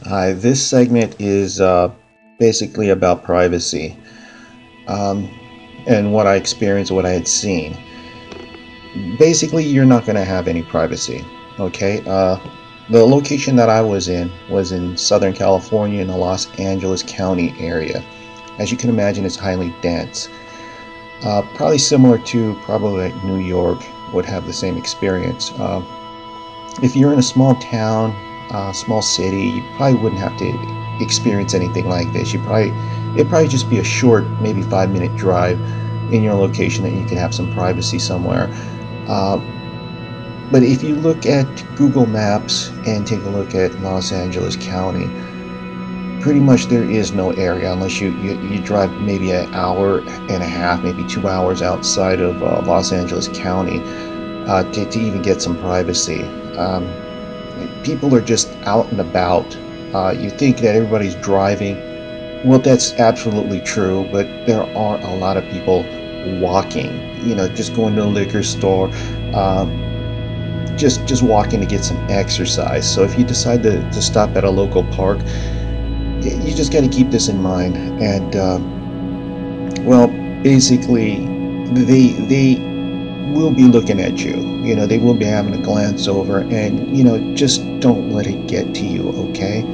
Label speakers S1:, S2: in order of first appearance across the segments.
S1: Hi, this segment is basically about privacy um, and what I experienced, what I had seen. Basically, you're not going to have any privacy, okay? The location that I was in Southern California in the Los Angeles County area. As you can imagine, it's highly dense. Probably similar to probably like New York would have the same experience. If you're in a small town, small city, you probably wouldn't have to experience anything like this. It'd probably just be a short, maybe 5 minute drive in your location that you can have some privacy somewhere. Uh, but if you look at Google Maps and take a look at Los Angeles County, pretty much there is no area unless you drive maybe an hour and a half, maybe 2 hours outside of Los Angeles County to even get some privacy. People are just out and about. You think that everybody's driving. Well, that's absolutely true, but there are a lot of people walking. Just going to a liquor store, just walking to get some exercise. So if you decide to stop at a local park, you just got to keep this in mind. And well, basically, they will be looking at you. They will be having a glance over, and just don't let it get to you, okay?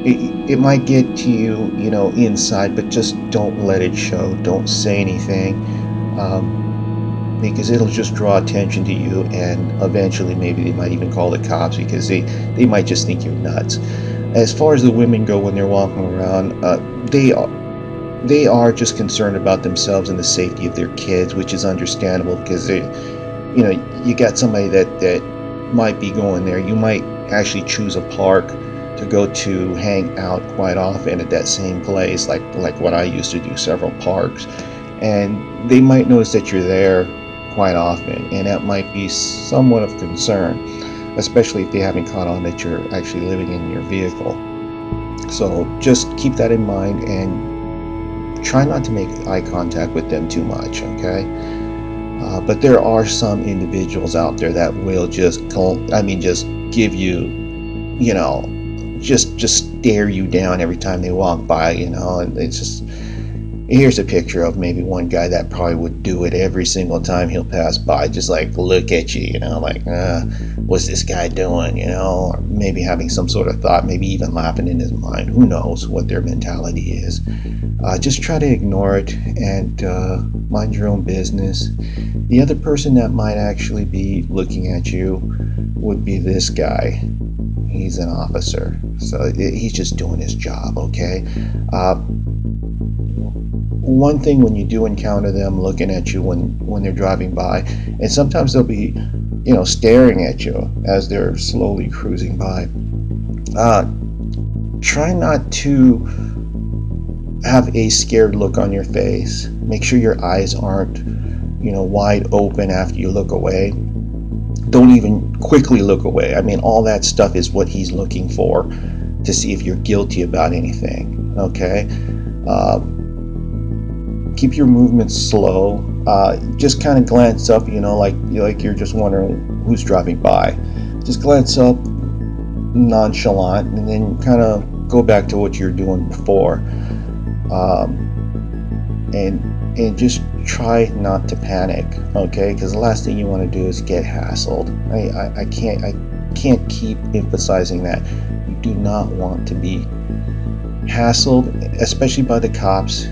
S1: It might get to you, inside, but just don't let it show. Don't say anything, because it'll just draw attention to you, and eventually maybe they might even call the cops because they might just think you're nuts. As far as the women go when they're walking around, they are just concerned about themselves and the safety of their kids, which is understandable because you got somebody that might be going there. You might actually choose a park to go to hang out quite often at that same place, like what I used to do, several parks, and they might notice that you're there quite often, and that might be somewhat of concern, especially if they haven't caught on that you're actually living in your vehicle. So just keep that in mind and try not to make eye contact with them too much, okay? But there are some individuals out there that will just give you, just stare you down every time they walk by, and it's just, here's a picture of maybe one guy that probably would do it every single time he'll pass by, just like look at you, like, what's this guy doing, or maybe having some sort of thought, maybe even laughing in his mind. Who knows what their mentality is. Just try to ignore it and mind your own business. The other person that might actually be looking at you would be this guy. He's an officer, so he's just doing his job, okay? One thing, when you do encounter them looking at you when they're driving by, and sometimes they'll be staring at you as they're slowly cruising by, try not to have a scared look on your face. Make sure your eyes aren't wide open after you look away. Don't even quickly look away. All that stuff is what he's looking for, to see if you're guilty about anything, okay? Keep your movements slow. Just kind of glance up, like you're just wondering who's driving by. Just glance up nonchalant, and then kind of go back to what you're doing before. And just try not to panic, okay? Because the last thing you want to do is get hassled. I can't keep emphasizing that. You do not want to be hassled, especially by the cops.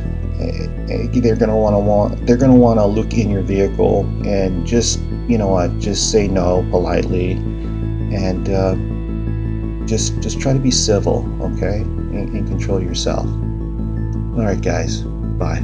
S1: They're gonna want to look in your vehicle and just just say no politely, and just try to be civil, okay, and control yourself. All right, guys, bye.